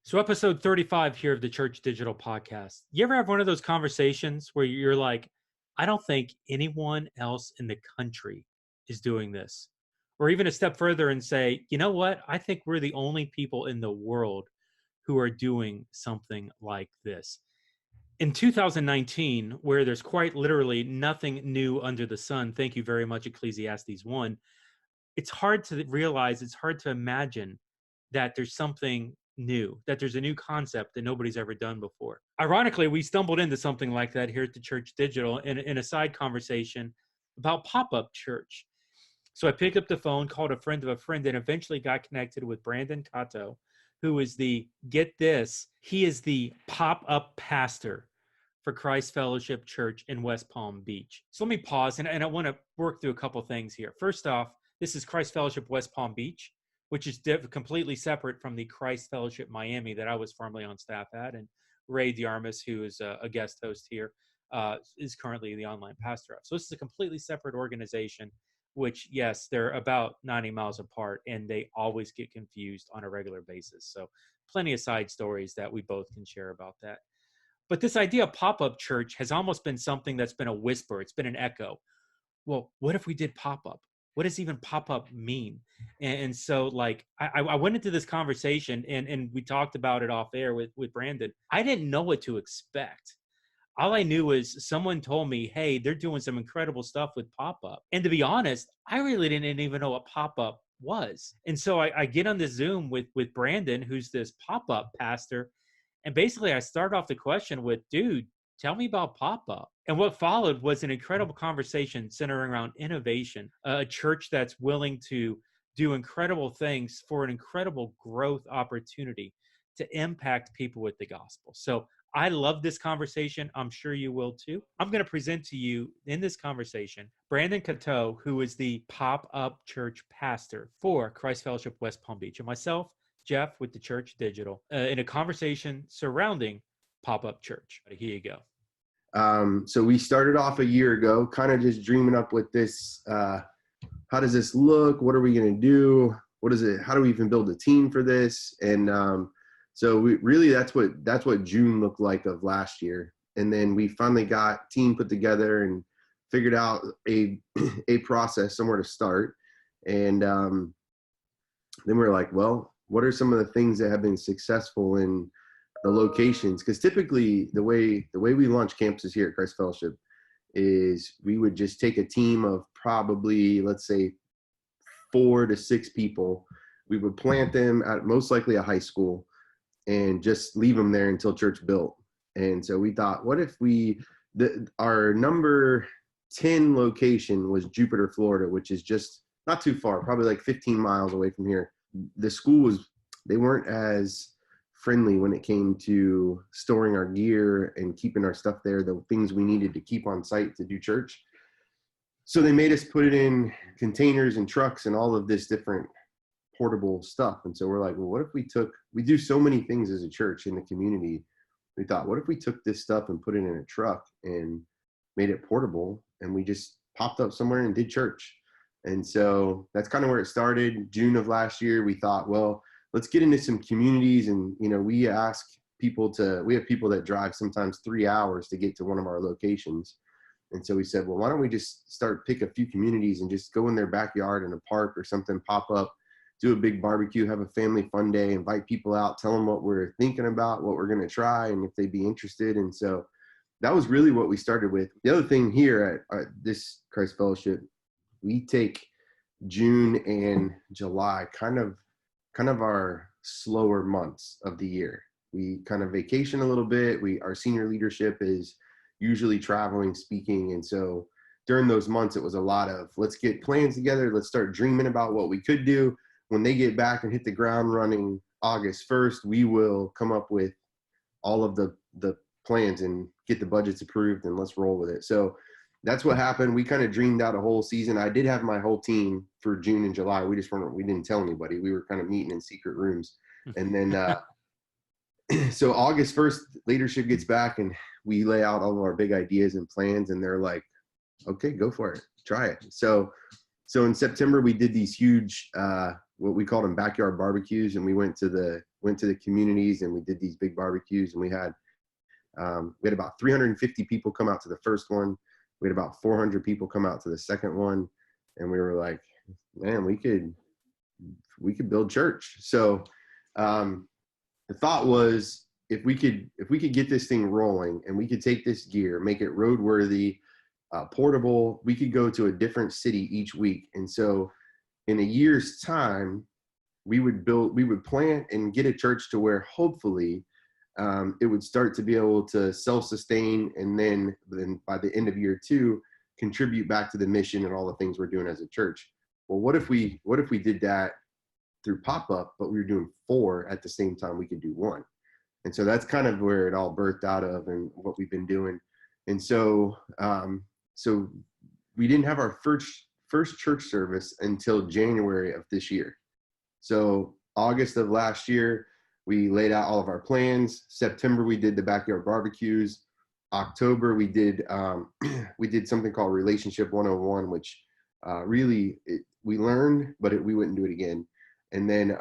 So, episode 35 here of the Church Digital podcast. You ever have one of those conversations where you're like, I don't think anyone else in the country is doing this? Or even a step further and say, you know what? I think we're the only people in the world who are doing something like this. In 2019, where there's quite literally nothing new under the sun, thank you very much, Ecclesiastes 1, it's hard to realize, it's hard to imagine that there's something new, that there's a new concept that nobody's ever done before. Ironically, we stumbled into something like that here at the Church Digital in a side conversation about pop-up church. So I picked up the phone, called a friend of a friend, and eventually got connected with Brandon Catoe, who is get this, he is the pop-up pastor for Christ Fellowship Church in West Palm Beach. So let me pause, and I want to work through a couple things here. First off, this is Christ Fellowship West Palm Beach, which is completely separate from the Christ Fellowship Miami that I was formerly on staff at. And Ray Diarmas, who is a guest host here, is currently the online pastor of. So this is a completely separate organization, which, yes, they're about 90 miles apart, and they always get confused on a regular basis. So plenty of side stories that we both can share about that. But this idea of pop-up church has almost been something that's been a whisper. It's been an echo. Well, what if we did pop-up? What does even pop-up mean? And so, like, I went into this conversation, and we talked about it off air with Brandon. I didn't know what to expect. All I knew is someone told me, hey, they're doing some incredible stuff with pop-up. And to be honest, I really didn't even know what pop-up was. And so I get on this Zoom with Brandon, who's this pop-up pastor. And basically, I start off the question with, dude, tell me about pop-up. And what followed was an incredible conversation centering around innovation, a church that's willing to do incredible things for an incredible growth opportunity to impact people with the gospel. So I love this conversation. I'm sure you will too. I'm going to present to you in this conversation Brandon Catoe, who is the pop-up church pastor for Christ Fellowship West Palm Beach, and myself, Jeff, with the Church Digital, in a conversation surrounding pop-up church. Here you go. So we started off a year ago, kind of just dreaming up with this. How does this look? What are we going to do? What is it? How do we even build a team for this? And so we really, that's what June looked like of last year. And then we finally got team put together and figured out a process, somewhere to start. And then we're like, well, what are some of the things that have been successful in the locations? Because typically the way we launch campuses here at Christ Fellowship is we would just take a team of probably, let's say, 4 to 6 people. We would plant them at most likely a high school and just leave them there until church built. And so we thought, what if our number 10 location was Jupiter, Florida, which is just not too far, probably like 15 miles away from here. The school they weren't as friendly when it came to storing our gear and keeping our stuff there, the things we needed to keep on site to do church. So they made us put it in containers and trucks and all of this different portable stuff. And so we're like, well, what if we do so many things as a church in the community. We thought, what if we took this stuff and put it in a truck and made it portable, and we just popped up somewhere and did church. And so that's kind of where it started. June of last year, we thought, well, let's get into some communities. And, we have people that drive sometimes 3 hours to get to one of our locations. And so we said, well, why don't we just pick a few communities and just go in their backyard in a park or something, pop up, do a big barbecue, have a family fun day, invite people out, tell them what we're thinking about, what we're going to try, and if they'd be interested. And so that was really what we started with. The other thing here at this Christ Fellowship, we take June and July kind of our slower months of the year. We kind of vacation a little bit. Our senior leadership is usually traveling, speaking. And so during those months, it was a lot of, let's get plans together. Let's start dreaming about what we could do. When they get back and hit the ground running August 1st, we will come up with all of the plans and get the budgets approved, and let's roll with it. So that's what happened. We kind of dreamed out a whole season. I did have my whole team for June and July. We didn't tell anybody. We were kind of meeting in secret rooms. And then, so August 1st, leadership gets back and we lay out all of our big ideas and plans, and they're like, okay, go for it. Try it. So in September, we did these huge, what we called them backyard barbecues. And we went to the went to the communities and we did these big barbecues, and we had about 350 people come out to the first one. We had about 400 people come out to the second one, and we were like, man, we could build church. So the thought was, if we could get this thing rolling and we could take this gear, make it roadworthy, portable, we could go to a different city each week. And so in a year's time, we would plant and get a church to where hopefully it would start to be able to self-sustain, and then by the end of year 2, contribute back to the mission and all the things we're doing as a church. Well, what if we did that through pop-up, but we were doing 4 at the same time we could do 1? And so that's kind of where it all birthed out of and what we've been doing. And so so we didn't have our first church service until January of this year. So August of last year, we laid out all of our plans. September, we did the backyard barbecues. October, we did something called Relationship 101, which we learned, but we wouldn't do it again. And then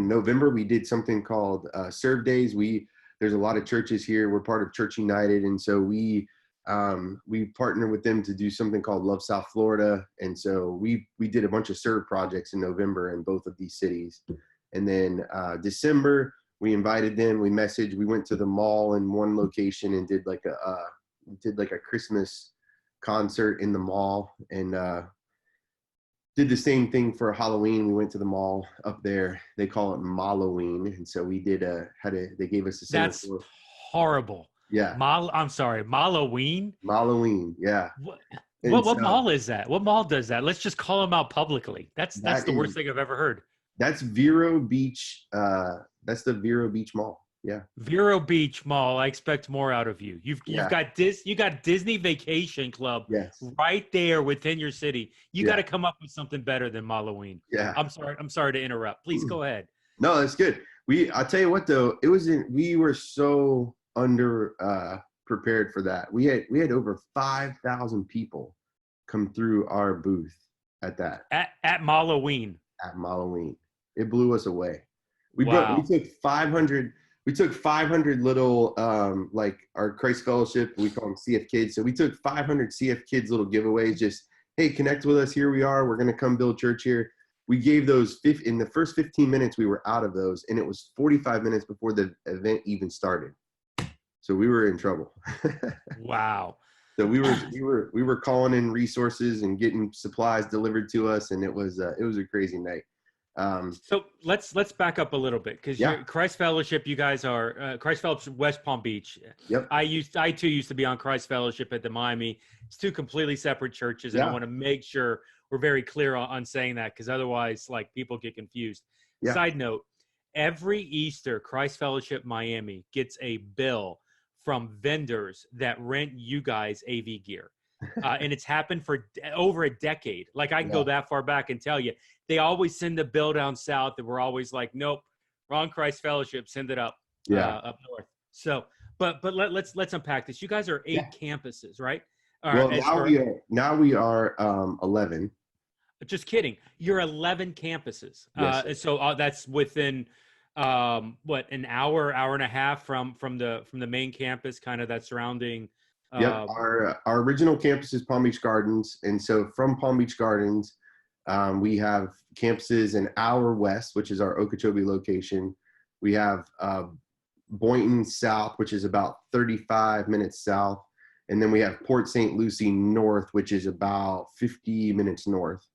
November, we did something called Serve Days. There's a lot of churches here. We're part of Church United, and so we partnered with them to do something called Love South Florida. And so we did a bunch of serve projects in November in both of these cities. And then December, we invited them. We messaged. We went to the mall in one location and did like a Christmas concert in the mall, and did the same thing for Halloween. We went to the mall up there. They call it Malloween. And so we did they gave us a That's horrible. Yeah. I'm sorry, Malloween? Malloween, yeah. What mall is that? What mall does that? Let's just call them out publicly. That's the worst thing I've ever heard. That's Vero Beach. That's the Vero Beach Mall. Yeah. Vero Beach Mall. I expect more out of you. You've got Disney Vacation Club right there within your city. You got to come up with something better than Malloween. Yeah. I'm sorry to interrupt. Please go ahead. No, that's good. I'll tell you what though, we were so under prepared for that. We had over 5,000 people come through our booth at that. At Malloween. At Malloween. It blew us away. We took 500 little, like our Christ Fellowship, we call them CF Kids. So we took 500 CF Kids little giveaways, just, hey, connect with us. Here we are. We're going to come build church here. We gave those in the first 15 minutes, we were out of those. And it was 45 minutes before the event even started. So we were in trouble. Wow. So we were calling in resources and getting supplies delivered to us. And it was a crazy night. So let's back up a little bit, because Christ Fellowship, you guys are Christ Fellowship West Palm Beach. Yep. I too used to be on Christ Fellowship at the Miami. It's 2 completely separate churches, and I want to make sure we're very clear on saying that, because otherwise, like, people get confused. Yeah. Side note: every Easter, Christ Fellowship Miami gets a bill from vendors that rent you guys AV gear. And it's happened for over a decade. Like, I can go that far back and tell you, they always send the bill down south, and we're always like, nope, wrong Christ Fellowship, send it up up north. So, but let's unpack this. You guys are 8 campuses, right? Well, now we are 11. Just kidding. You're 11 campuses. Yes. So that's within an hour and a half from the main campus, kind of that surrounding. Our original campus is Palm Beach Gardens, and so from Palm Beach Gardens, we have campuses in our west, which is our Okeechobee location. We have Boynton South, which is about 35 minutes south, and then we have Port St. Lucie North, which is about 50 minutes north.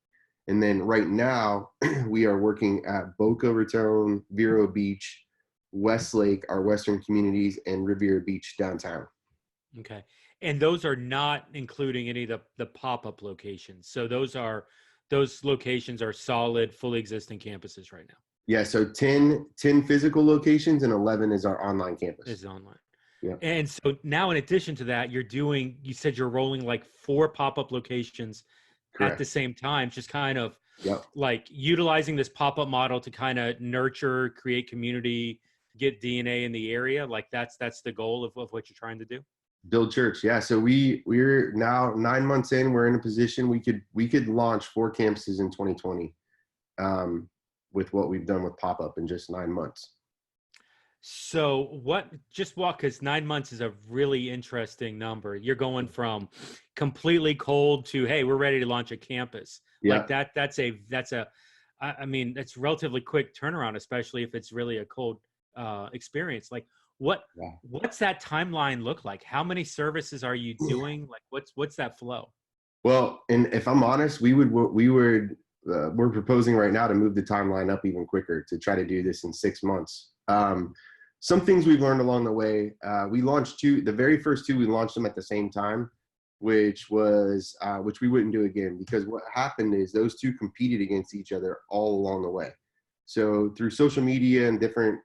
And then right now, we are working at Boca Raton, Vero Beach, Westlake, our western communities, and Riviera Beach downtown. Okay. And those are not including any of the pop-up locations. So those locations are solid, fully existing campuses right now. Yeah, so 10 physical locations and 11 is our online campus. Is online. Yeah. And so now, in addition to that, you said you're rolling like 4 pop-up locations. Correct. At the same time, just kind of like utilizing this pop-up model to kind of nurture, create community, get DNA in the area. Like that's the goal of what you're trying to do. Build church. Yeah. So we're now 9 months in, we're in a position we could launch 4 campuses in 2020. with what we've done with pop-up in just 9 months. So just walk, because 9 months is a really interesting number. You're going from completely cold to, hey, we're ready to launch a campus. Yeah. Like I mean, it's relatively quick turnaround, especially if it's really a cold experience. Like Yeah. what's that timeline look like? How many services are you doing? Like what's that flow? Well, and if I'm honest, we're proposing right now to move the timeline up even quicker to try to do this in 6 months. Some things we've learned along the way. We launched the very first two, we launched them at the same time, which we wouldn't do again, because what happened is those two competed against each other all along the way. So through social media and different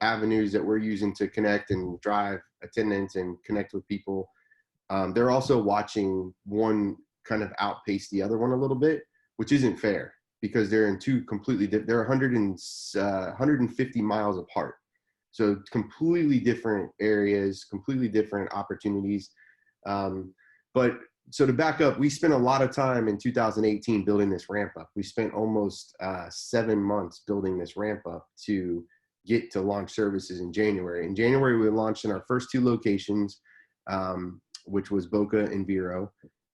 avenues that we're using to connect and drive attendance and connect with people, they're also watching one kind of outpace the other one a little bit, which isn't fair, because they're in two completely different, they're 150 miles apart. So completely different areas, completely different opportunities. But so to back up, we spent a lot of time in 2018 building this ramp up. We spent almost 7 months building this ramp up to get to launch services in January. In January, we launched in our first two locations, which was Boca and Vero.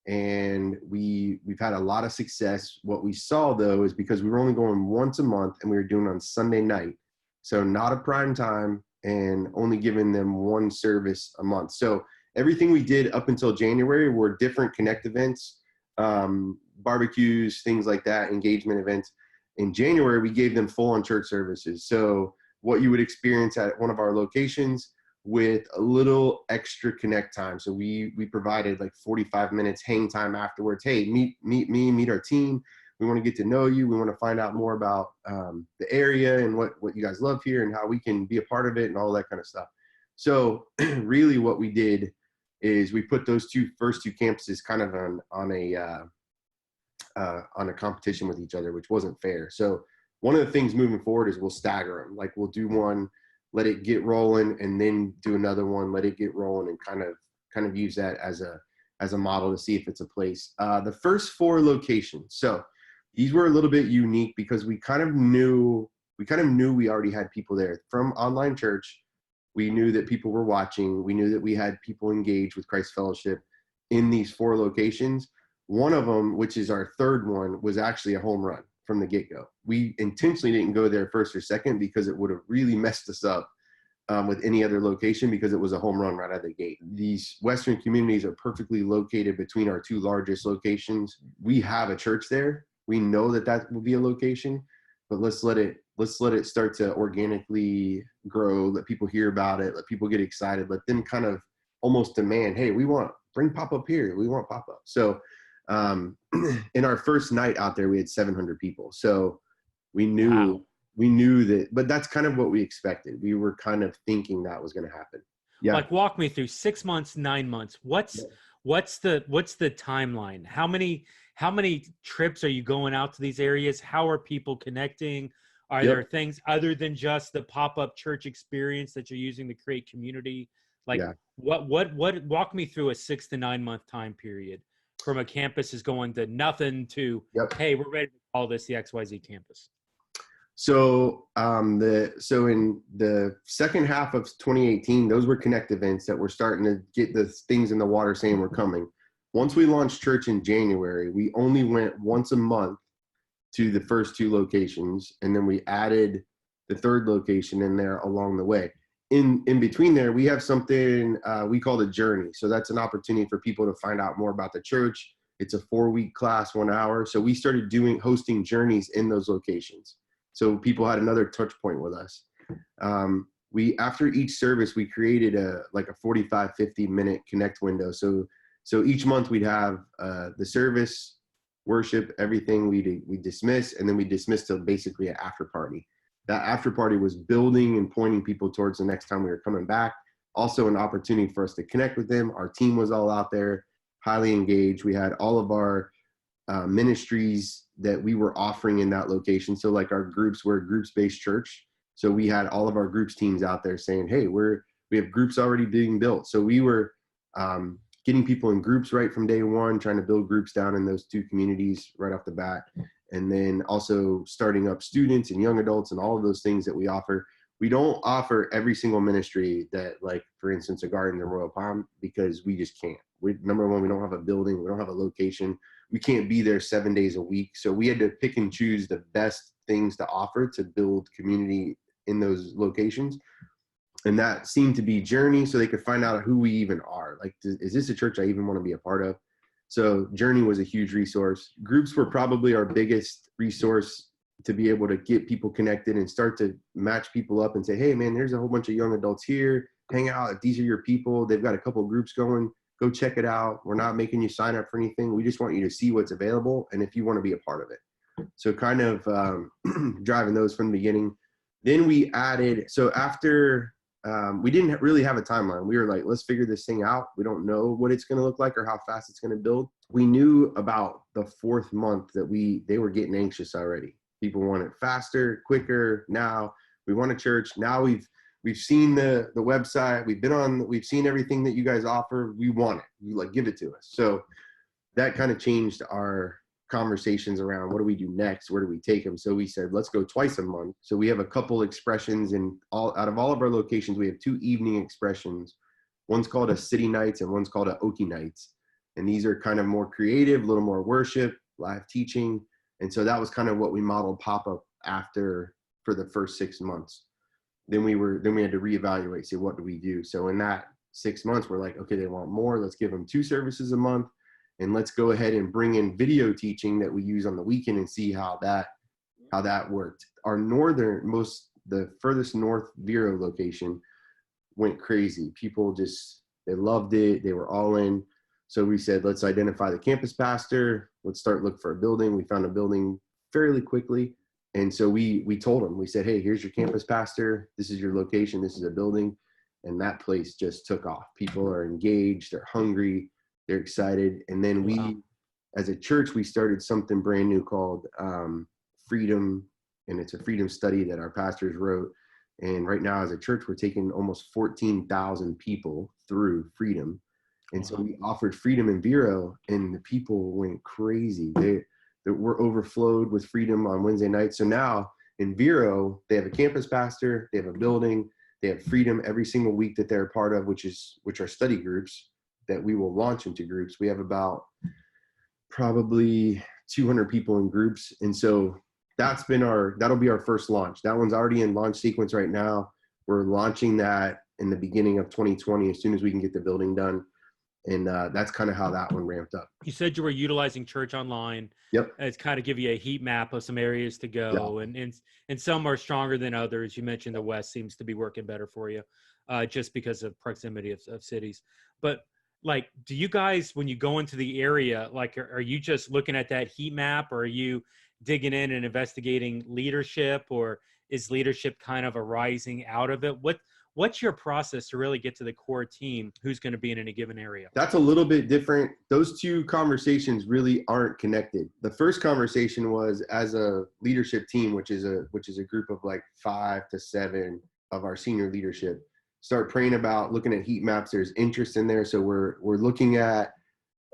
And we've had a lot of success. What we saw, though, is because we were only going once a month and we were doing on Sunday night, so not a prime time, and only giving them one service a month. So everything we did up until January were different connect events, barbecues, things like that, engagement events. In January, we gave them full on church services. So what you would experience at one of our locations, with a little extra connect time. So we provided like 45 minutes hang time afterwards. Hey, meet me, meet our team. We want to get to know you. We want to find out more about the area and what you guys love here and how we can be a part of it and all that kind of stuff. So really what we did is we put those first two campuses kind of on a competition with each other, which wasn't fair. So one of the things moving forward is we'll stagger them. Like we'll do one, let it get rolling, and then do another one, let it get rolling, and kind of use that as a model to see if it's a place. The first 4 locations, so these were a little bit unique because we kind of knew we already had people there from online church. We knew that people were watching. We knew that we had people engaged with Christ Fellowship in these 4 locations. One of them, which is our third one, was actually a home run from the get-go. We intentionally didn't go there first or second because it would have really messed us up with any other location, because it was a home run right out of the gate. These Western communities are perfectly located between our 2 largest locations. We have a church there. We know that will be a location, but let's let it start to organically grow. Let people hear about it. Let people get excited. Let them kind of almost demand, hey, bring pop-up here. We want pop-up. So in our first night out there, we had 700 people. So we knew that, but that's kind of what we expected. We were kind of thinking that was going to happen. Yeah. Like walk me through 6 months, 9 months. What's the timeline? How many trips are you going out to these areas? How are people connecting? Are there things other than just the pop-up church experience that you're using to create community? Like what walk me through a 6 to 9 month time period from a campus is going to nothing to, hey, we're ready to call this the XYZ campus. So in the second half of 2018, those were connect events that were starting to get the things in the water saying we're coming. Once we launched church in January, we only went once a month to the first 2 locations, and then we added the third location in there along the way. In between there, we have something we call the journey. So that's an opportunity for people to find out more about the church. It's a 4-week class, 1 hour. So we started hosting journeys in those locations. So people had another touch point with us. After each service, we created a 45, 50-minute connect window. So each month we'd have the service, worship, everything we dismiss, and then we dismiss to basically an after party. That after party was building and pointing people towards the next time we were coming back. Also an opportunity for us to connect with them. Our team was all out there, highly engaged. We had all of our ministries that we were offering in that location. So like our groups, we're a groups-based church. So we had all of our groups teams out there saying, hey, we have groups already being built. So we were getting people in groups right from day one, trying to build groups down in those 2 communities right off the bat. and then also starting up students and young adults and all of those things that we offer. We don't offer every single ministry that, like, for instance, a garden in Royal Palm, because we just can't. Number one, we don't have a building. We don't have a location. We can't be there 7 days a week. So we had to pick and choose the best things to offer to build community in those locations. And that seemed to be Journey, so they could find out who we even are. Like, is this a church I even want to be a part of? So Journey was a huge resource. Groups were probably our biggest resource to be able to get people connected and start to match people up and say, hey man, there's a whole bunch of young adults here. Hang out. If these are your people, they've got a couple of groups going, go check it out. We're not making you sign up for anything. We just want you to see what's available and if you want to be a part of it. So kind of driving those from the beginning. Then we added, so after we didn't really have a timeline. We were like, let's figure this thing out. We don't know what it's going to look like or how fast it's going to build. We knew about the 4th month that they were getting anxious already. People want it faster, quicker. Now we want a church. Now we've seen the website. We've seen everything that you guys offer. We want it. You like, give it to us. So that kind of changed our conversations around what do we do next? Where do we take them? So we said, let's go twice a month. So we have a couple expressions, and out of all of our locations, we have 2 evening expressions. One's called a City Nights and one's called a Okie Nights. And these are kind of more creative, a little more worship, live teaching. And so that was kind of what we modeled pop-up after for the first 6 months. Then we had to reevaluate, say, what do we do? So in that 6 months, we're like, okay, they want more. Let's give them 2 services a month. And let's go ahead and bring in video teaching that we use on the weekend and see how that worked. Our the furthest north Vero location went crazy. People they loved it. They were all in. So we said, let's identify the campus pastor. Let's start looking for a building. We found a building fairly quickly. And so we told them, we said, hey, here's your campus pastor. This is your location. This is a building. And that place just took off. People are engaged. They're hungry. They're excited. And then we, as a church, we started something brand new called Freedom. And it's a freedom study that our pastors wrote. And right now as a church, we're taking almost 14,000 people through Freedom. And so we offered Freedom in Vero, and the people went crazy. They were overflowed with Freedom on Wednesday nights. So now in Vero, they have a campus pastor, they have a building, they have Freedom every single week that they're a part of, which are study groups that we will launch into groups. We have about probably 200 people in groups. And so that'll be our first launch. That one's already in launch sequence right now. We're launching that in the beginning of 2020, as soon as we can get the building done. And that's kind of how that one ramped up. You said you were utilizing Church Online. Yep. It's kind of give you a heat map of some areas to go, yeah. and some are stronger than others. You mentioned the West seems to be working better for you, just because of proximity of cities. But like, do you guys, when you go into the area, like, are you just looking at that heat map, or are you digging in and investigating leadership, or is leadership kind of arising out of it? What's your process to really get to the core team who's going to be in any given area? That's a little bit different. Those 2 conversations really aren't connected. The first conversation was as a leadership team, which is a group of like 5 to 7 of our senior leadership. Start praying about looking at heat maps. There's interest in there. So we're looking at,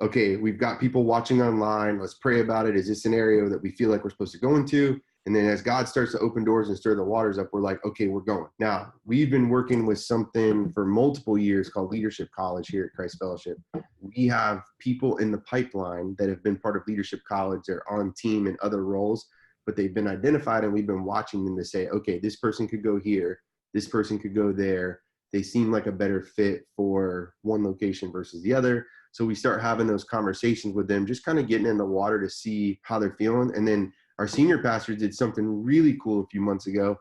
okay, we've got people watching online. Let's pray about it. Is this an area that we feel like we're supposed to go into? And then as God starts to open doors and stir the waters up, we're like, okay, we're going. Now, we've been working with something for multiple years called Leadership College here at Christ Fellowship. We have people in the pipeline that have been part of Leadership College. They're on team in other roles, but they've been identified, and we've been watching them to say, okay, this person could go here. This person could go there. They seem like a better fit for one location versus the other. So we start having those conversations with them, just kind of getting in the water to see how they're feeling. And then our senior pastor did something really cool a few months ago,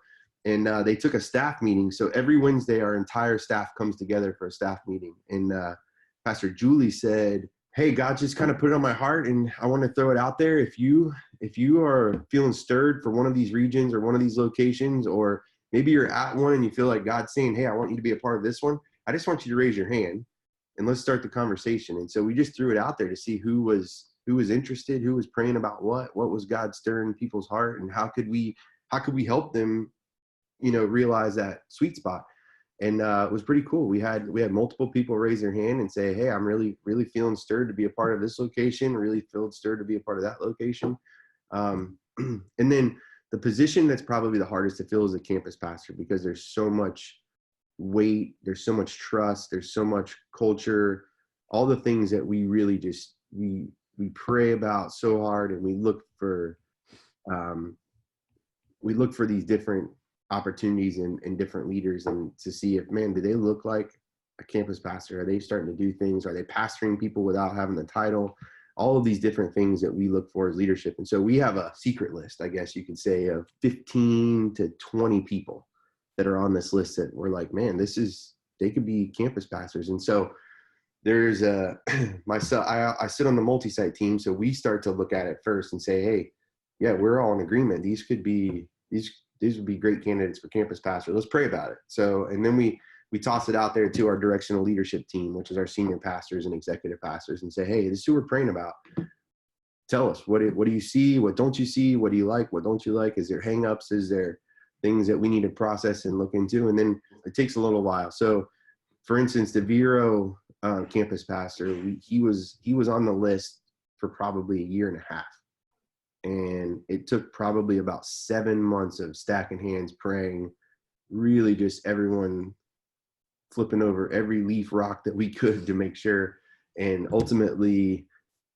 and they took a staff meeting. So every Wednesday, our entire staff comes together for a staff meeting. And Pastor Julie said, hey, God just kind of put it on my heart, and I want to throw it out there. If you are feeling stirred for one of these regions or one of these locations, or maybe you're at one and you feel like God's saying, hey, I want you to be a part of this one, I just want you to raise your hand and let's start the conversation. And so we just threw it out there to see who was interested, who was praying about what was God stirring people's heart, and how could we help them, realize that sweet spot. And it was pretty cool. We had multiple people raise their hand and say, hey, I'm really, really feeling stirred to be a part of this location, really feeling stirred to be a part of that location. And then the position that's probably the hardest to fill is a campus pastor, because there's so much weight, there's so much trust, there's so much culture, all the things that we really just, we pray about so hard, and we look for these different opportunities and different leaders, and to see if, man, do they look like a campus pastor? Are they starting to do things? Are they pastoring people without having the title? All of these different things that we look for as leadership. And so we have a secret list, I guess you could say, of 15 to 20 people that are on this list that we're like, man, they could be campus pastors. And so there's myself, I sit on the Multisite team. So we start to look at it first and say, hey, yeah, we're all in agreement. These would be great candidates for campus pastor. Let's pray about it. So, and then we toss it out there to our directional leadership team, which is our senior pastors and executive pastors, and say, hey, this is who we're praying about. Tell us, what do you see? What don't you see? What do you like? What don't you like? Is there hangups? Is there things that we need to process and look into? And then it takes a little while. So for instance, the Vero campus pastor, he was on the list for probably a year and a half. And it took probably about 7 months of stacking hands, praying, really just everyone flipping over every leaf rock that we could to make sure. And ultimately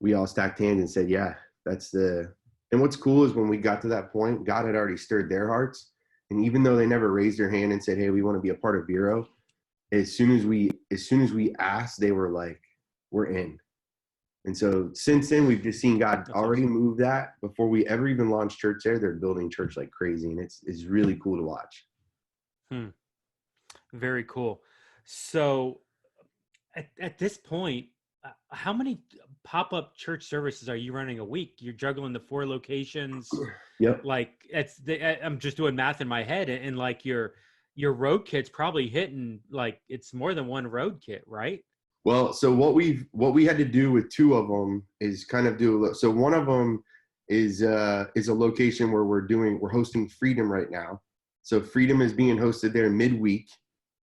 we all stacked hands and said, yeah, and what's cool is when we got to that point, God had already stirred their hearts. And even though they never raised their hand and said, hey, we want to be a part of Vero, as soon as we asked, they were like, we're in. And so since then, we've just seen God already move that. Before we ever even launched church there, they're building church like crazy. And it's really cool to watch. Very cool. So at this point, how many pop-up church services are you running a week? You're juggling the 4 locations. Yep. Like I'm just doing math in my head, and like your road kit's probably hitting, like it's more than one road kit, right? Well, so what we had to do with 2 of them is kind of so one of them is a location where we're hosting Freedom right now. So Freedom is being hosted there midweek.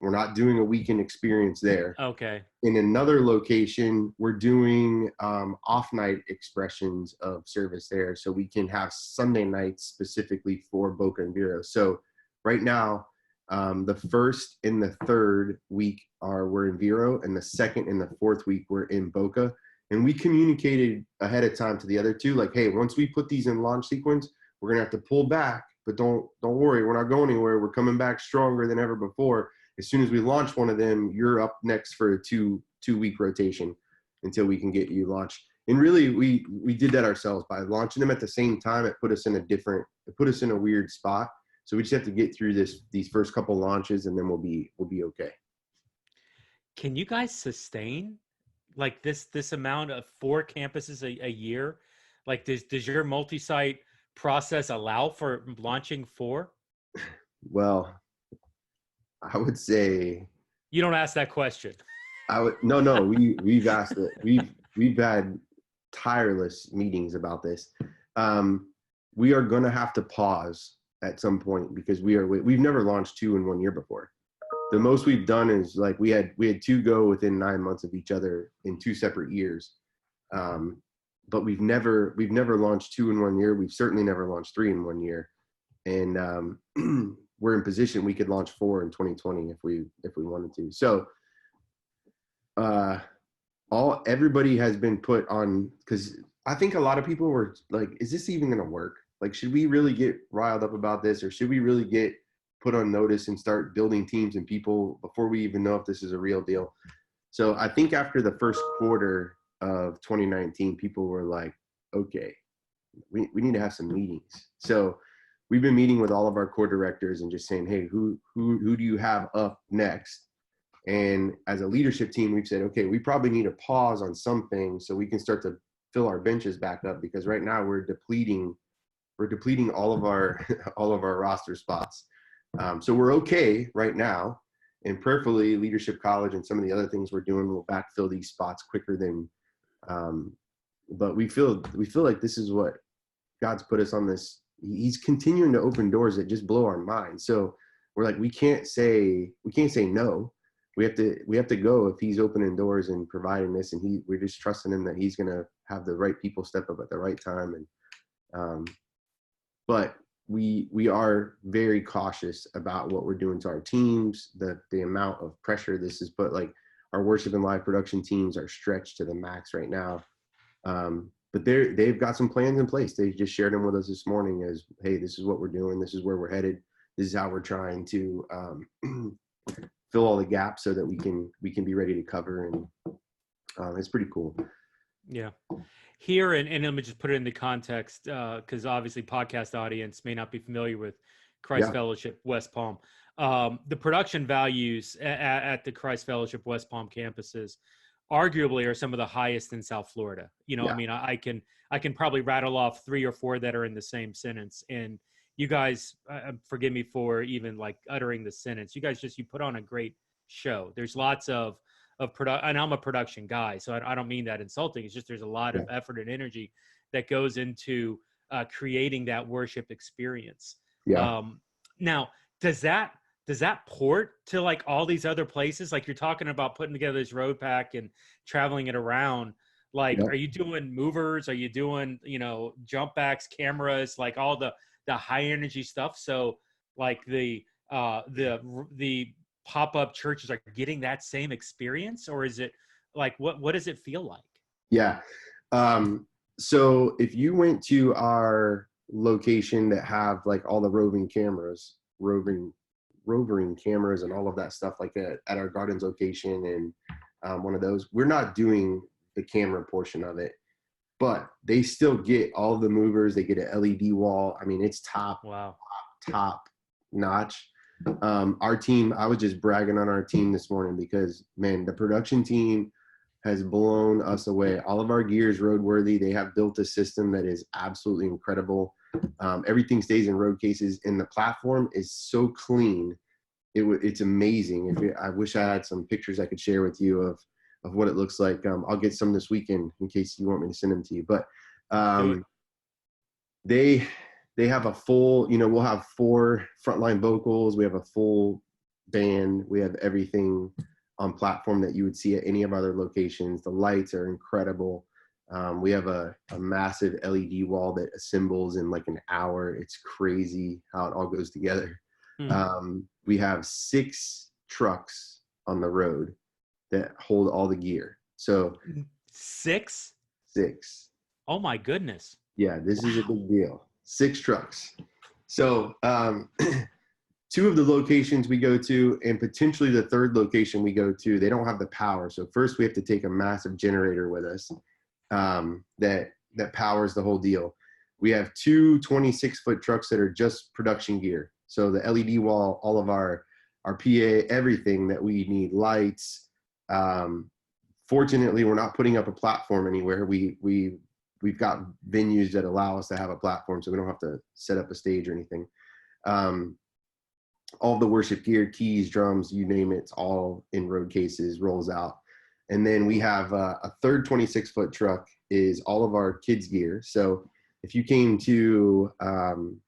We're not doing a weekend experience there. Okay. In another location, we're doing off night expressions of service there, so we can have Sunday nights specifically for Boca and Vero. So right now, the first and the third week we're in Vero, and the second and the fourth week we're in Boca. And we communicated ahead of time to the other 2, like, hey, once we put these in launch sequence, we're gonna have to pull back, but don't worry, we're not going anywhere. We're coming back stronger than ever before. As soon as we launch one of them, you're up next for a two-week rotation until we can get you launched. And really, we did that ourselves by launching them at the same time. It put us in a weird spot. So we just have to get through these first couple launches, and then we'll be okay. Can you guys sustain like this amount of 4 campuses a year? Like does your multi-site process allow for launching 4? Well, I would say you don't ask that question. No, we've asked it. We've had tireless meetings about this. We are going to have to pause at some point, because we've never launched 2 in 1 year before. The most we've done is like we had 2 go within 9 months of each other in 2 separate years. But we've never launched 2 in 1 year. We've certainly never launched 3 in 1 year. And we're in position we could launch 4 in 2020 if we wanted to. So everybody has been put on, because I think a lot of people were like, is this even going to work? Like, should we really get riled up about this, or should we really get put on notice and start building teams and people before we even know if this is a real deal? So I think after the first quarter of 2019, people were like, okay, we need to have some meetings. So we've been meeting with all of our core directors and just saying, hey, who do you have up next? And as a leadership team, we've said, okay, we probably need a pause on something so we can start to fill our benches back up, because right now we're depleting all of our roster spots. So we're okay right now, and prayerfully Leadership College and some of the other things we're doing will backfill these spots quicker than, but we feel like this is what God's put us on this. He's continuing to open doors that just blow our minds. So we're like, we can't say no. We have to go if he's opening doors and providing this, and we're just trusting him that he's going to have the right people step up at the right time. And but we are very cautious about what we're doing to our teams, the amount of pressure this is put. Like our worship and live production teams are stretched to the max right now. But they've got some plans in place. They just shared them with us this morning as, hey, this is what we're doing. This is where we're headed. This is how we're trying to fill all the gaps so that we can be ready to cover. And it's pretty cool. Yeah. Here, and let me just put it into context, because obviously podcast audience may not be familiar with Christ Yeah. Fellowship West Palm. The production values at the Christ Fellowship West Palm campuses arguably are some of the highest in South Florida. You know, Yeah. I mean, I can probably rattle off 3 or 4 that are in the same sentence. And you guys, forgive me for even like uttering the sentence. You guys you put on a great show. There's lots of and I'm a production guy, so I don't mean that insulting. It's just there's a lot of effort and energy that goes into creating that worship experience. Yeah. Now, does that port to like all these other places? Like you're talking about putting together this road pack and traveling it around. Like, Yeah. are you doing movers? Are you doing, jump backs, cameras, like all the high energy stuff? So like the pop-up churches are getting that same experience, or is it like, what does it feel like? Yeah. So if you went to our location that have like all the roving cameras and all of that stuff, like at our Gardens location and one of those, we're not doing the camera portion of it, but they still get all the movers. They get an LED wall. I mean, it's top notch. Our team, I was just bragging on our team this morning because, man, the production team has blown us away. All of our gear is roadworthy. They have built a system that is absolutely incredible. Everything stays in road cases, and the platform is so clean. It's amazing. I wish I had some pictures I could share with you of what it looks like. I'll get some this weekend in case you want me to send them to you. But they have a full, we'll have 4 frontline vocals. We have a full band. We have everything on platform that you would see at any of our other locations. The lights are incredible. We have a massive LED wall that assembles in like an hour. It's crazy how it all goes together. We have 6 trucks on the road that hold all the gear. So 6? Oh my goodness. Yeah, this is a big deal. 6 trucks. So 2 of the locations we go to, and potentially the 3rd location we go to, they don't have the power. So first we have to take a massive generator with us that powers the whole deal. We have 2 26-foot trucks that are just production gear. So the LED wall, all of our PA, everything that we need, lights. Fortunately, we're not putting up a platform anywhere. We've got venues that allow us to have a platform, so we don't have to set up a stage or anything. All the worship gear, keys, drums, you name it, it's all in road cases, rolls out. And then we have a 3rd 26-foot truck is all of our kids' gear. So if you came to Palm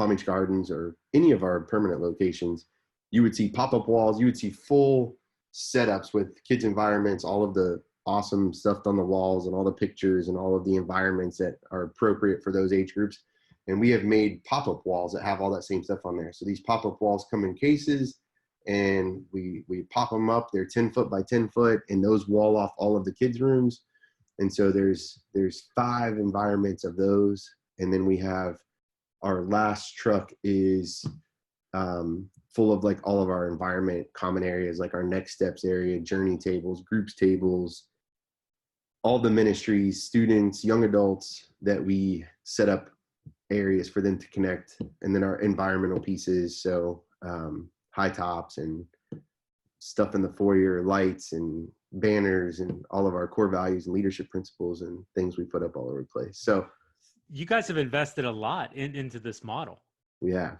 Beach Gardens or any of our permanent locations, you would see pop-up walls, you would see full setups with kids' environments, all of the awesome stuff on the walls and all the pictures and all of the environments that are appropriate for those age groups. And we have made pop-up walls that have all that same stuff on there. So these pop-up walls come in cases, and we pop them up. They're 10 foot by 10 foot, and those wall off all of the kids' rooms. And so there's 5 environments of those. And then we have our last truck is full of like all of our environment common areas, like our next steps area, journey tables, groups tables, all the ministries, students, young adults that we set up areas for them to connect. And then our environmental pieces. So high tops and stuff in the foyer, lights and banners and all of our core values and leadership principles and things we put up all over the place. So you guys have invested a lot into this model. We have.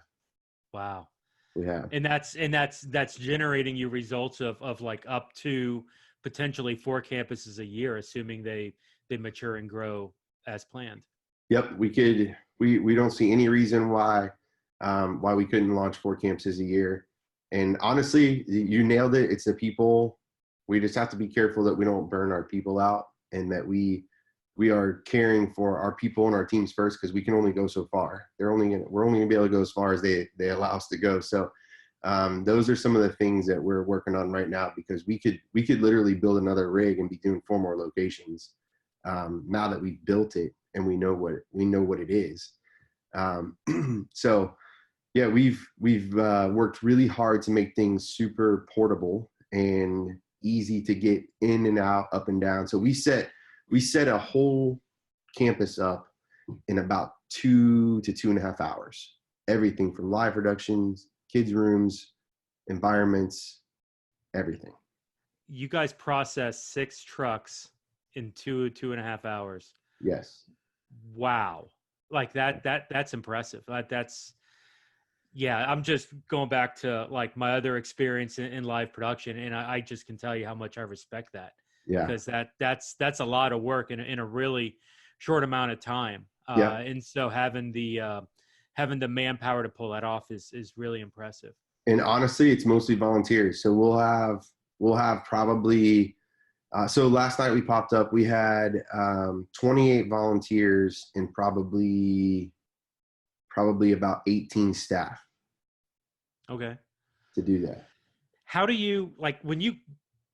Wow. We have. And that's generating you results of like up to potentially 4 campuses a year, assuming they mature and grow as planned. Yep. We don't see any reason why we couldn't launch 4 campuses a year. And honestly, you nailed it. It's the people. We just have to be careful that we don't burn our people out, and that we we are caring for our people and our teams first, because we can only go so far. We're only gonna be able to go as far as they allow us to go. So those are some of the things that we're working on right now, because we could literally build another rig and be doing 4 more locations now that we've built it and we know what it is. So yeah, we've worked really hard to make things super portable and easy to get in and out, up and down. So we set a whole campus up in about 2 to 2.5 hours. Everything from live productions, kids' rooms, environments, everything. You guys process 6 trucks in 2.5 hours. Yes. Wow. Like that's impressive. Yeah, I'm just going back to like my other experience in live production, and I just can tell you how much I respect that. Yeah. Because that's a lot of work in a really short amount of time. Yeah. And so having the manpower to pull that off is really impressive. And honestly, it's mostly volunteers. So we'll have probably so last night we popped up, we had 28 volunteers and probably about 18 staff. Okay. To do that. How do you, like, when you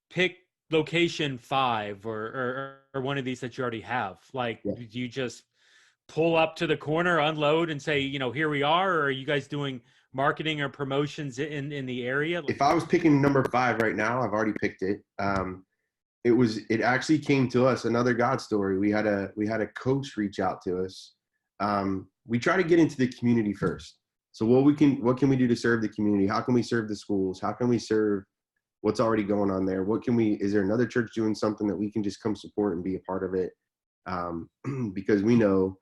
pick location 5 or one of these that you already have, like, Yeah. do you just pull up to the corner, unload, and say, here we are? Or are you guys doing marketing or promotions in the area? If I was picking number 5 right now, I've already picked it. It actually came to us, another God story. We had a coach reach out to us. We try to get into the community first. So what can we do to serve the community? How can we serve the schools? How can we serve what's already going on there? Is there another church doing something that we can just come support and be a part of it? Because we know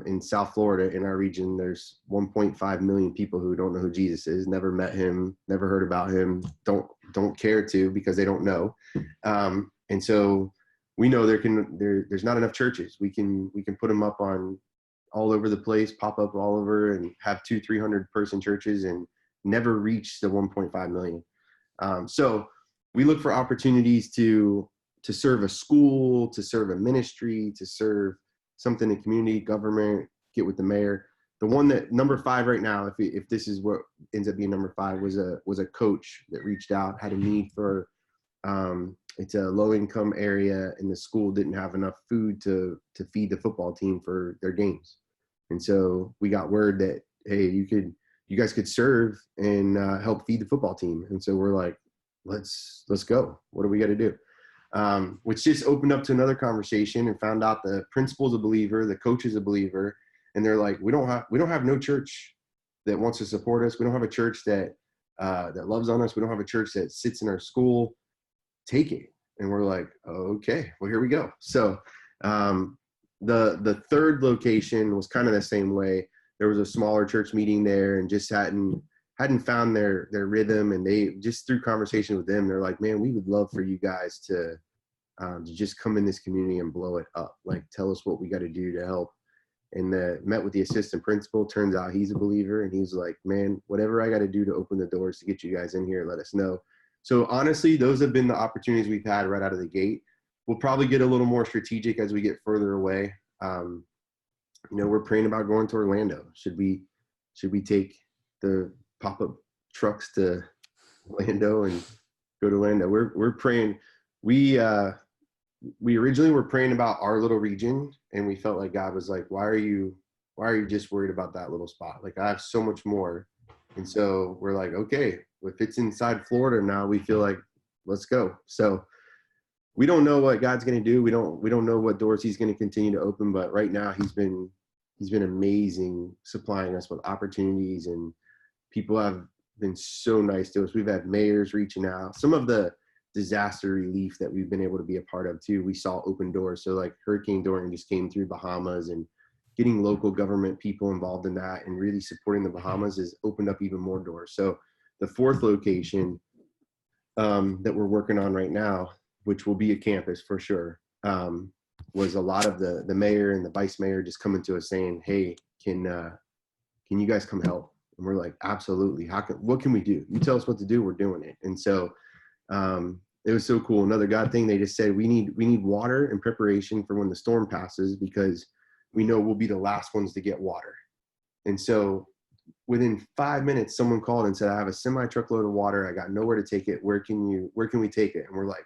in South Florida, in our region, there's 1.5 million people who don't know who Jesus is, never met him, never heard about him, don't care to, because they don't know. And so we know there's not enough churches. We can put them up on all over the place, pop up all over, and have 200-300 person churches and never reach the 1.5 million. So we look for opportunities to serve a school, to serve a ministry, to serve something in community, government, get with the mayor. The one that number 5 right now, if this is what ends up being number 5, was a coach that reached out, had a need for, it's a low income area, and the school didn't have enough food to feed the football team for their games. And so we got word that, hey, you guys could serve and help feed the football team. And so we're like, let's go. What do we got to do? Which just opened up to another conversation, and found out the principal's a believer, the coach is a believer, and they're like, we don't have no church that wants to support us. We don't have a church that loves on us. We don't have a church that sits in our school. Take it. And we're like, okay, well, here we go. So the third location was kind of the same way. There was a smaller church meeting there, and just hadn't found their rhythm. And they just, through conversation with them, they're like, man, we would love for you guys to just come in this community and blow it up. Like, tell us what we got to do to help. And met with the assistant principal. Turns out he's a believer, and he's like, man, whatever I got to do to open the doors to get you guys in here, let us know. So honestly, those have been the opportunities we've had right out of the gate. We'll probably get a little more strategic as we get further away. We're praying about going to Orlando. Should we take the pop-up trucks to Orlando and go to Orlando? We're praying. We originally were praying about our little region, and we felt like God was like, why are you just worried about that little spot? Like, I have so much more. And so we're like, okay, if it's inside Florida now, we feel like, let's go. So we don't know what God's going to do. We don't know what doors he's going to continue to open, but right now he's been amazing, supplying us with opportunities, and people have been so nice to us. We've had mayors reaching out. Some of the disaster relief that we've been able to be a part of too, we saw open doors. So like Hurricane Dorian just came through Bahamas, and getting local government people involved in that and really supporting the Bahamas has opened up even more doors. So the 4th location that we're working on right now, which will be a campus for sure, was a lot of the mayor and the vice mayor just coming to us saying, hey, can you guys come help? And we're like, absolutely. What can we do? You tell us what to do, we're doing it. And so It was so cool. Another God thing, they just said, we need water in preparation for when the storm passes, because we know we'll be the last ones to get water. And so within 5 minutes, someone called and said, I have a semi truckload of water. I got nowhere to take it. Where can we take it? And we're like,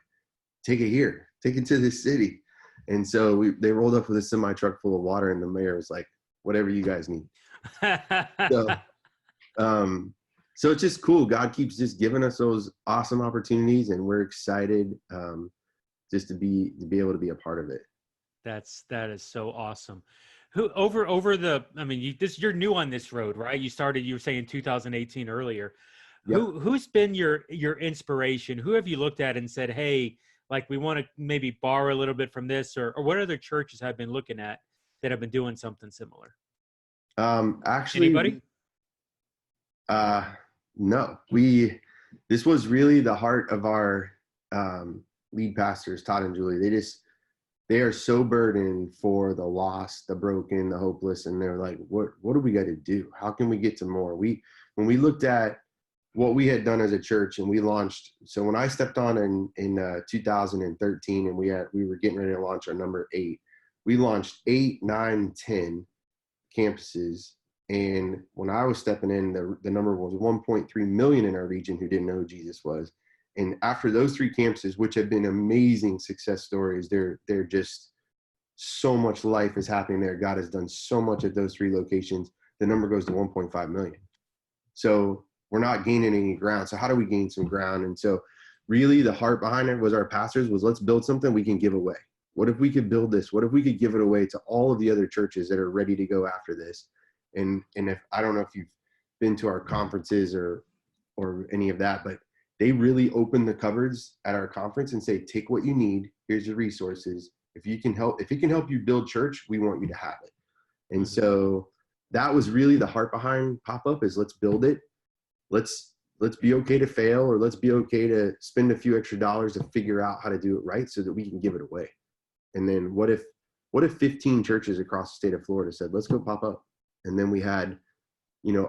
take it here, take it to this city. And so they rolled up with a semi truck full of water, and the mayor was like, whatever you guys need. So, so it's just cool. God keeps just giving us those awesome opportunities, and we're excited just to be able to be a part of it. That is so awesome. Who over the, I mean, you're new on this road, right? You were saying 2018 earlier. Yep. Who's been your inspiration? Who have you looked at and said, hey, like we want to maybe borrow a little bit from this, or what other churches have been looking at that have been doing something similar? Actually, Anybody? no, this was really the heart of our lead pastors, Todd and Julie. They are so burdened for the lost, the broken, the hopeless. And they're like, what do we got to do? How can we get to more? When we looked at what we had done as a church, and we launched, so when I stepped on in 2013, and we were getting ready to launch our number 8, we launched 8, 9, 10 campuses. And when I was stepping in, the number was 1.3 million in our region who didn't know who Jesus was. And after those 3 campuses, which have been amazing success stories, they're just, so much life is happening there. God has done so much at those 3 locations. The number goes to 1.5 million. So we're not gaining any ground. So how do we gain some ground? And so really the heart behind it was our pastors was, let's build something we can give away. What if we could build this? What if we could give it away to all of the other churches that are ready to go after this? And if, I don't know if you've been to our conferences or any of that, but they really open the cupboards at our conference and say, take what you need. Here's your resources. If it can help you build church, we want you to have it. And so that was really the heart behind Pop-Up, is let's build it. Let's be okay to fail, or let's be okay to spend a few extra dollars to figure out how to do it right so that we can give it away. And then what if 15 churches across the state of Florida said, let's go pop up? And then we had,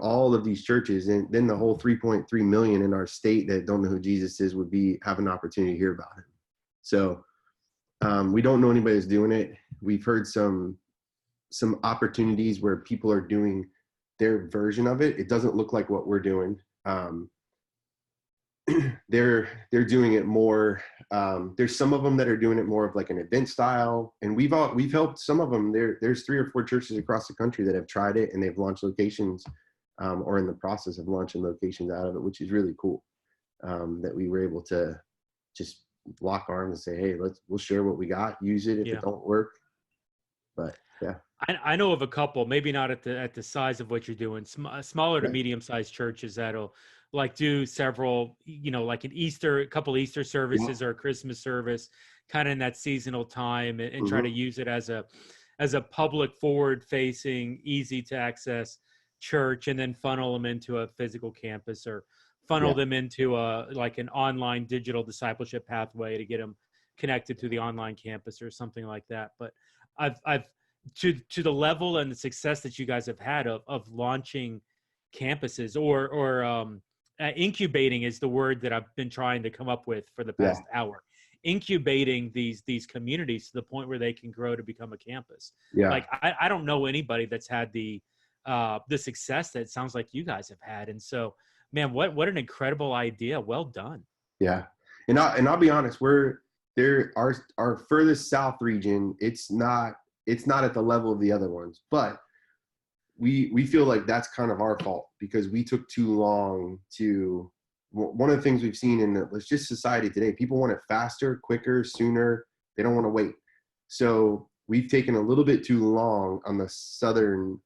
all of these churches, and then the whole 3.3 million in our state that don't know who Jesus is would have an opportunity to hear about him. So we don't know anybody that's doing it. We've heard some opportunities where people are doing their version of it. It doesn't look like what we're doing. They're doing it more. There's some of them that are doing it more of like an event style, and we've helped some of them. There's 3 or 4 churches across the country that have tried it, and they've launched locations, or in the process of launching locations out of it, which is really cool. That we were able to just lock arms and say, hey, we'll share what we got, use it if it don't work. But yeah. I know of a couple, maybe not at the size of what you're doing, smaller to medium-sized churches that'll like do several, like a couple Easter services or a Christmas service, kind of in that seasonal time, and try to use it as a public, forward-facing, easy to access church, and then funnel them into a physical campus, or funnel them into like an online digital discipleship pathway to get them connected to the online campus or something like that. But I've to the level and the success that you guys have had of launching campuses, or incubating is the word that I've been trying to come up with for the past hour. Incubating these communities to the point where they can grow to become a campus. Like I don't know anybody that's had the success that it sounds like you guys have had. And so, man, what an incredible idea. Well done. Yeah. And I'll be honest, our furthest south region, it's not at the level of the other ones, but we feel like that's kind of our fault, because we took too long to. One of the things we've seen in just society today, people want it faster, quicker, sooner. They don't want to wait. So we've taken a little bit too long on the southern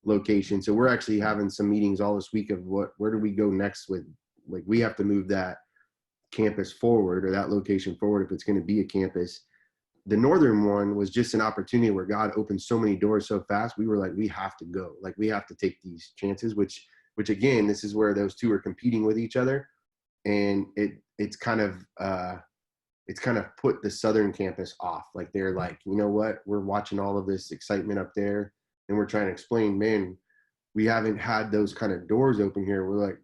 location. So we're actually having some meetings all this week of where do we go next with, like, we have to move that campus forward, or that location forward if it's going to be a campus. The northern one was just an opportunity where God opened so many doors so fast. We were like, we have to go. Like, we have to take these chances, which again, this is where those two are competing with each other. And it's kind of put the southern campus off. Like, they're like, you know what, we're watching all of this excitement up there, and we're trying to explain, man, we haven't had those kind of doors open here. We're like,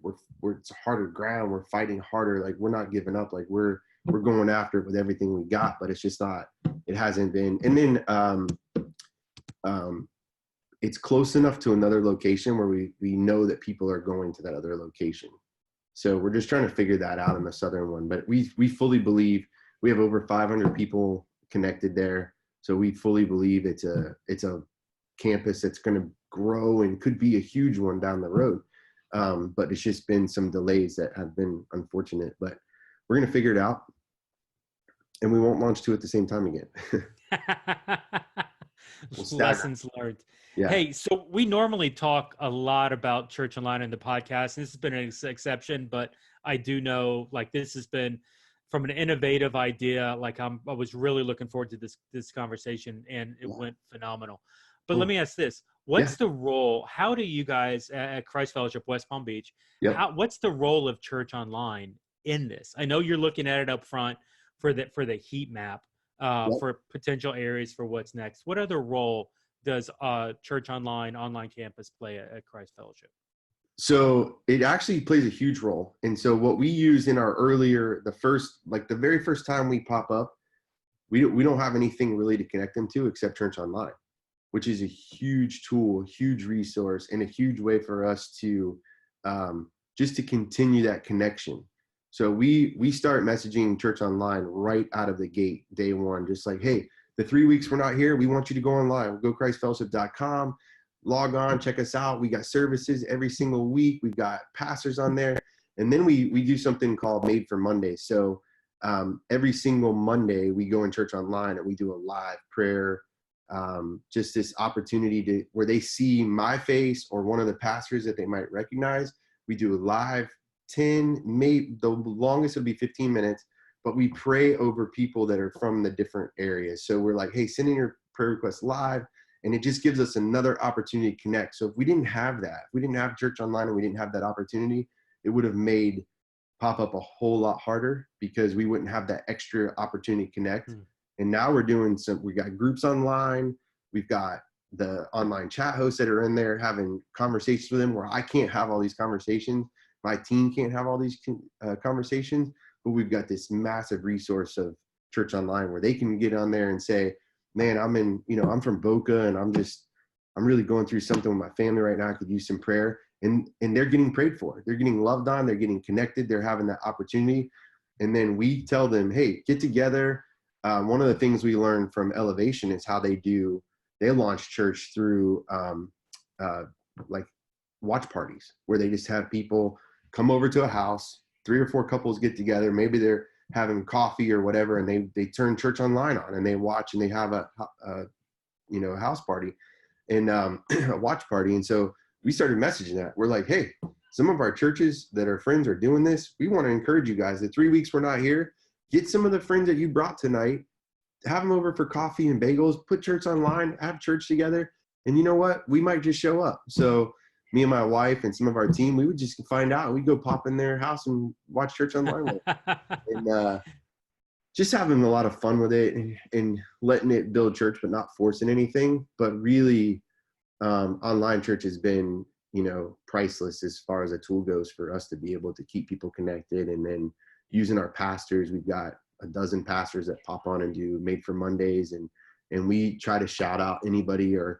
it's harder ground. We're fighting harder. Like, we're not giving up. Like, we're going after it with everything we got, but it's just not, it hasn't been. And then, it's close enough to another location where we know that people are going to that other location. So we're just trying to figure that out in the southern one. But we fully believe we have over 500 people connected there. So we fully believe it's a campus that's going to grow and could be a huge one down the road. But it's just been some delays that have been unfortunate. But we're going to figure it out, and we won't launch two at the same time again. Lessons learned. Yeah. Hey, so we normally talk a lot about Church Online in the podcast. This has been an exception, but I do know, like, this has been from an innovative idea. Like, I was really looking forward to this conversation, and it went phenomenal. But let me ask this: what's the role? How do you guys at Christ Fellowship West Palm Beach? What's the role of Church Online in this? I know you're looking at it up front for the heat map. For potential areas for what's next. What other role does Church Online campus play at Christ Fellowship? So it actually plays a huge role. And so what we use in our the very first time we pop up, we don't have anything really to connect them to except Church Online, which is a huge tool, huge resource, and a huge way for us to just to continue that connection. So we start messaging Church Online right out of the gate, day one, just like, hey, the 3 weeks we're not here, we want you to go online. Go ChristFellowship.com, log on, check us out. We got services every single week. We've got pastors on there. And then we do something called Made for Monday. So every single Monday we go in Church Online and we do a live prayer, just this opportunity where they see my face or one of the pastors that they might recognize. We do a live 10, maybe the longest would be 15 minutes, but we pray over people that are from the different areas. So we're like, hey, send in your prayer request live, and it just gives us another opportunity to connect. So if we didn't have that, if we didn't have Church Online and we didn't have that opportunity, it would have made pop up a whole lot harder because we wouldn't have that extra opportunity to connect. And now we're doing we got groups online. We've got the online chat hosts that are in there having conversations with them where I can't have all these conversations. My team can't have all these conversations, but we've got this massive resource of Church Online where they can get on there and say, man, I'm from Boca and I'm really going through something with my family right now. I could use some prayer. And they're getting prayed for. They're getting loved on. They're getting connected. They're having that opportunity. And then we tell them, hey, get together. One of the things we learned from Elevation is how they launch church through like watch parties where they just have people come over to a house, 3 or 4 couples get together. Maybe they're having coffee or whatever, and they turn Church Online on and they watch and they have a house party and a watch party. And so we started messaging that. We're like, hey, some of our churches that are friends are doing this. We want to encourage you guys. The 3 weeks we're not here, get some of the friends that you brought tonight, have them over for coffee and bagels, put Church Online, have church together. And you know what? We might just show up. So me and my wife and some of our team, we would just find out. We'd go pop in their house and watch Church Online with and just having a lot of fun with it and letting it build church, but not forcing anything. But really, online church has been, priceless as far as a tool goes for us to be able to keep people connected. And then using our pastors, we've got a dozen pastors that pop on and do Made for Mondays. And we try to shout out anybody or,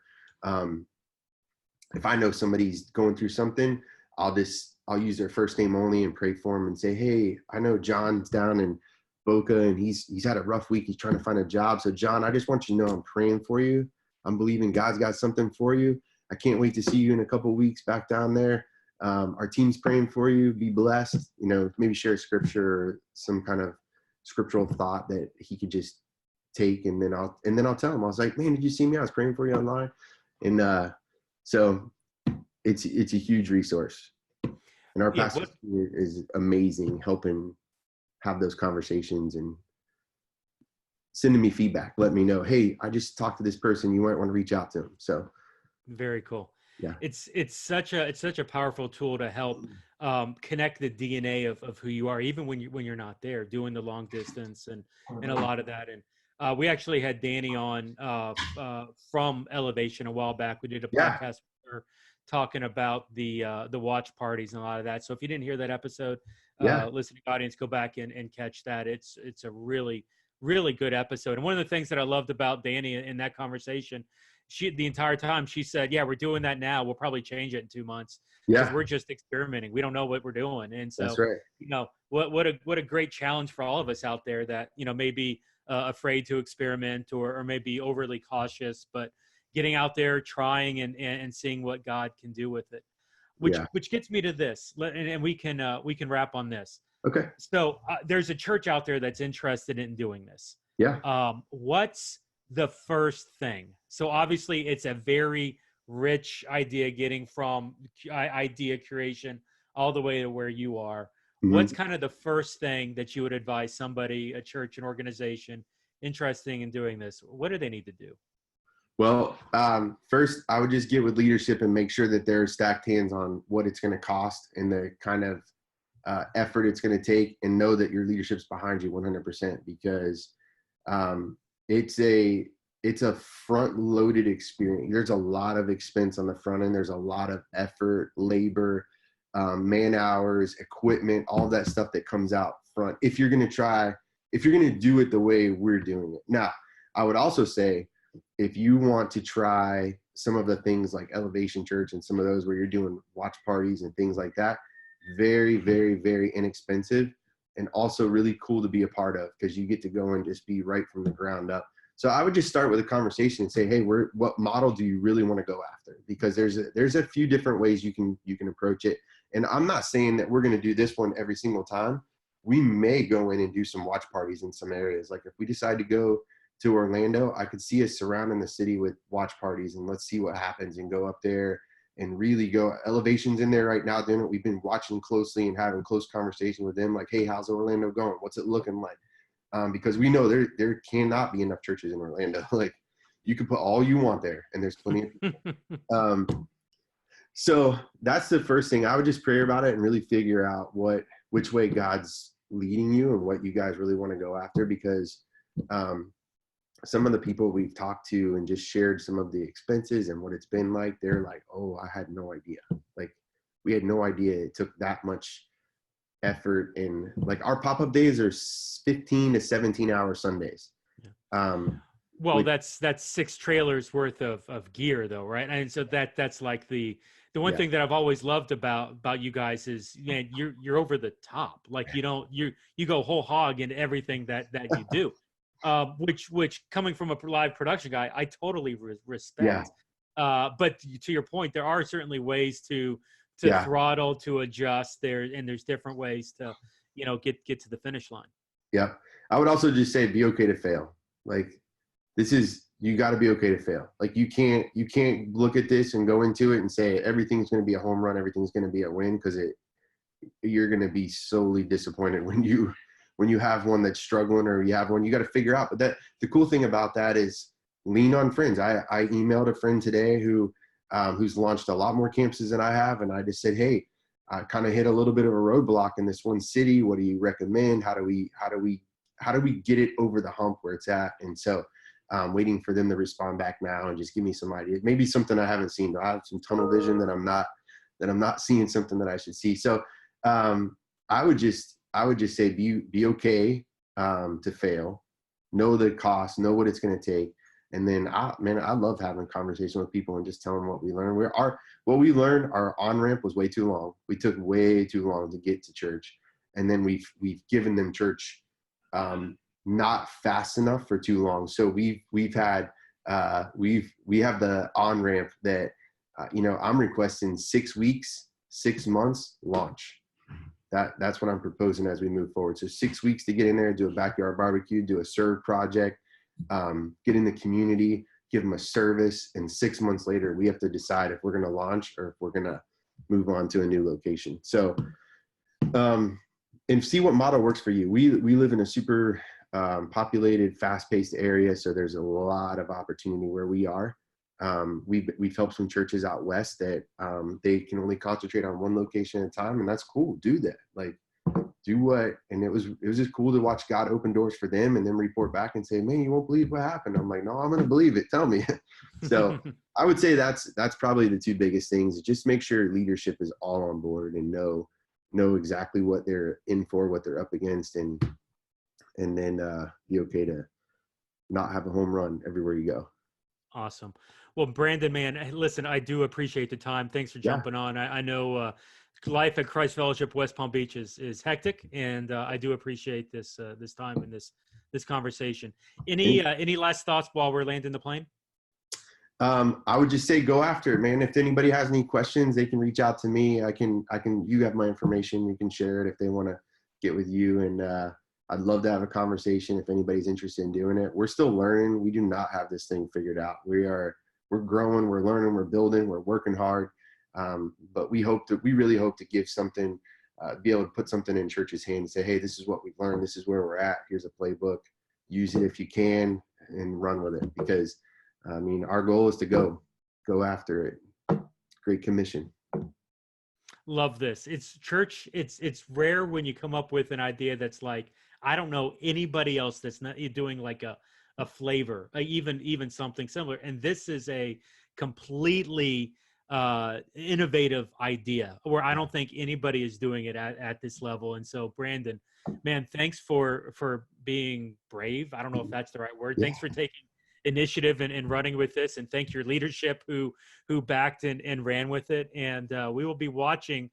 if I know somebody's going through something, I'll use their first name only and pray for them and say, hey, I know John's down in Boca and he's had a rough week. He's trying to find a job. So John, I just want you to know I'm praying for you. I'm believing God's got something for you. I can't wait to see you in a couple of weeks back down there. Our team's praying for you. Be blessed. Maybe share a scripture or some kind of scriptural thought that he could just take. And then I'll tell him, I was like, man, did you see me? I was praying for you online. And, so it's a huge resource, and our pastor is amazing, helping have those conversations and sending me feedback, let me know, hey, I just talked to this person, you might want to reach out to them. So very cool. Yeah, it's such a powerful tool to help connect the DNA of who you are, even when you're not there, doing the long distance and a lot of that. And we actually had Danny on from Elevation a while back. We did a podcast with her talking about the watch parties and a lot of that. So if you didn't hear that episode, Yeah. listening audience, go back and catch that. It's a really, really good episode. And one of the things that I loved about Danny in that conversation, the entire time she said, yeah, we're doing that now. We'll probably change it in 2 months because Yeah. we're just experimenting. We don't know what we're doing. And That's so, right. what a great challenge for all of us out there that, maybe afraid to experiment or maybe overly cautious, but getting out there, trying and seeing what God can do with it. Yeah. Which gets me to this, and we can wrap on this. Okay. So there's a church out there that's interested in doing this. Yeah. What's the first thing? So obviously it's a very rich idea, getting from idea creation all the way to where you are. Mhm. What's kind of the first thing that you would advise somebody, a church, an organization interested in doing this? What do they need to do? Well, first, I would just get with leadership and make sure that they're stacked hands on what it's going to cost and the kind of effort it's going to take, and know that your leadership's behind you 100%, because it's a front-loaded experience. There's a lot of expense on the front end. There's a lot of effort, labor, man hours, equipment, all that stuff that comes out front. If you're going to do it the way we're doing it. Now, I would also say, if you want to try some of the things like Elevation Church and some of those where you're doing watch parties and things like that, very, very, very inexpensive, and also really cool to be a part of, because you get to go and just be right from the ground up. So I would just start with a conversation and say, hey, what model do you really want to go after? Because there's a few different ways you can approach it. And I'm not saying that we're going to do this one every single time. We may go in and do some watch parties in some areas. Like if we decide to go to Orlando, I could see us surrounding the city with watch parties, and let's see what happens, and go up there and really go. Elevation's in there right now doing it. We've been watching closely and having close conversation with them, like, hey, how's Orlando going? What's it looking like? Because we know there cannot be enough churches in Orlando. Like, you can put all you want there, and there's plenty of people. So that's the first thing. I would just pray about it and really figure out which way God's leading you and what you guys really want to go after, because some of the people we've talked to and just shared some of the expenses and what it's been like, they're like, oh, I had no idea. Like, we had no idea it took that much effort. And like, our pop-up days are 15 to 17-hour Sundays. Well, that's 6 trailers worth of gear though, right? And so that's like the one thing that I've always loved about you guys is, man, you're over the top. Like, you go whole hog into everything that you do. Which coming from a live production guy, I totally respect. But to your point, there are certainly ways to throttle, to adjust there, and there's different ways to, get to the finish line. Yeah. I would also just say, be okay to fail. Like, you got to be okay to fail. Like, you can't look at this and go into it and say everything's going to be a home run, everything's going to be a win, because you're going to be solely disappointed when you have one that's struggling, or you have one you got to figure out. But the cool thing about that is, lean on friends. I emailed a friend today who's launched a lot more campuses than I have. And I just said, hey, I kind of hit a little bit of a roadblock in this one city. What do you recommend? How do we get it over the hump where it's at? And so waiting for them to respond back now and just give me some ideas, maybe something I haven't seen. I have some tunnel vision that I'm not seeing something that I should see. So I would just say, be okay to fail, know the cost, know what it's going to take. And then I love having conversation with people and just telling them what we learned. What we learned, our on-ramp was way too long. We took way too long to get to church. And then we've given them church not fast enough for too long. So we have the on-ramp that I'm requesting 6 weeks, 6 months launch. That's what I'm proposing as we move forward. So 6 weeks to get in there, do a backyard barbecue, do a serve project, get in the community, give them a service, and 6 months later, we have to decide if we're going to launch or if we're going to move on to a new location. So, and see what model works for you. We live in a super populated, fast-paced area, so there's a lot of opportunity where we are. We've helped some churches out west that they can only concentrate on one location at a time, and that's cool. Do that. Like, do what, and it was just cool to watch God open doors for them and then report back and say, man, you won't believe what happened. I'm like, no, I'm going to believe it. Tell me. So I would say that's probably the two biggest things. Just make sure leadership is all on board and know exactly what they're in for, what they're up against, and then be okay to not have a home run everywhere you go. Awesome. Well, Brandon, man, listen, I do appreciate the time. Thanks for Yeah. jumping on. I know life at Christ Fellowship West Palm Beach is hectic, and I do appreciate this time and this conversation. Any last thoughts while we're landing the plane? I would just say go after it, man. If anybody has any questions, they can reach out to me. You have my information. You can share it if they want to get with you. And I'd love to have a conversation if anybody's interested in doing it. We're still learning. We do not have this thing figured out. We're growing, we're learning, we're building, we're working hard. But we really hope to give something, be able to put something in church's hand and say, hey, this is what we've learned. This is where we're at. Here's a playbook. Use it if you can and run with it. Because I mean, our goal is to go after it. Great commission. Love this. It's church. It's rare when you come up with an idea that's like, I don't know anybody else that's not doing like a flavor, even something similar. And this is a completely innovative idea where I don't think anybody is doing it at this level. And so, Brandon, man, thanks for being brave. I don't know if that's the right word. Yeah. Thanks for taking initiative and running with this, and thank your leadership who backed and ran with it. And we will be watching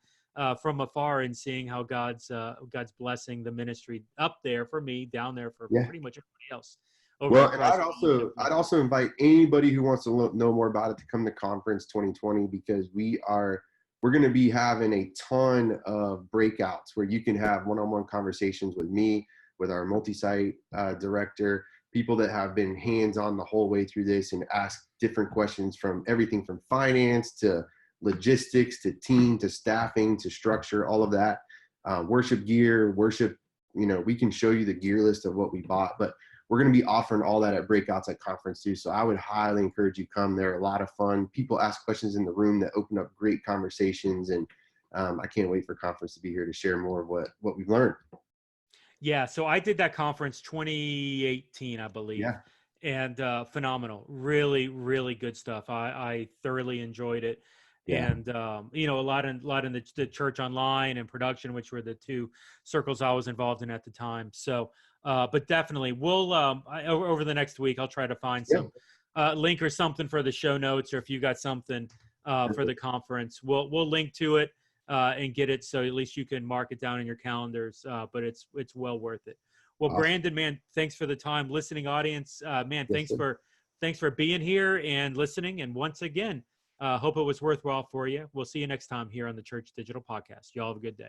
from afar and seeing how God's blessing the ministry up there for me, down there for pretty much everybody else. Well, and I'd also invite anybody who wants to know more about it to come to Conference 2020, because we're going to be having a ton of breakouts where you can have one-on-one conversations with me, with our Multisite director, people that have been hands-on the whole way through this and ask different questions from everything from finance to logistics to team to staffing to structure, all of that. Worship gear, we can show you the gear list of what we bought, but we're going to be offering all that at breakouts at conference too. So I would highly encourage you to come. They're a lot of fun. People ask questions in the room that open up great conversations. And I can't wait for conference to be here to share more of what we've learned. Yeah, so I did that conference 2018, I believe. Yeah. And phenomenal. Really, really good stuff. I thoroughly enjoyed it. Yeah. And a lot in the church online and production, which were the two circles I was involved in at the time. So but definitely we'll over the next week I'll try to find some link or something for the show notes, or if you got something for the conference, we'll link to it. And get it so at least you can mark it down in your calendars. But it's well worth it. Well, awesome. Brandon, man, thanks for the time. Listening audience, man, thanks for being here and listening. And once again, hope it was worthwhile for you. We'll see you next time here on the Church Digital Podcast. Y'all have a good day.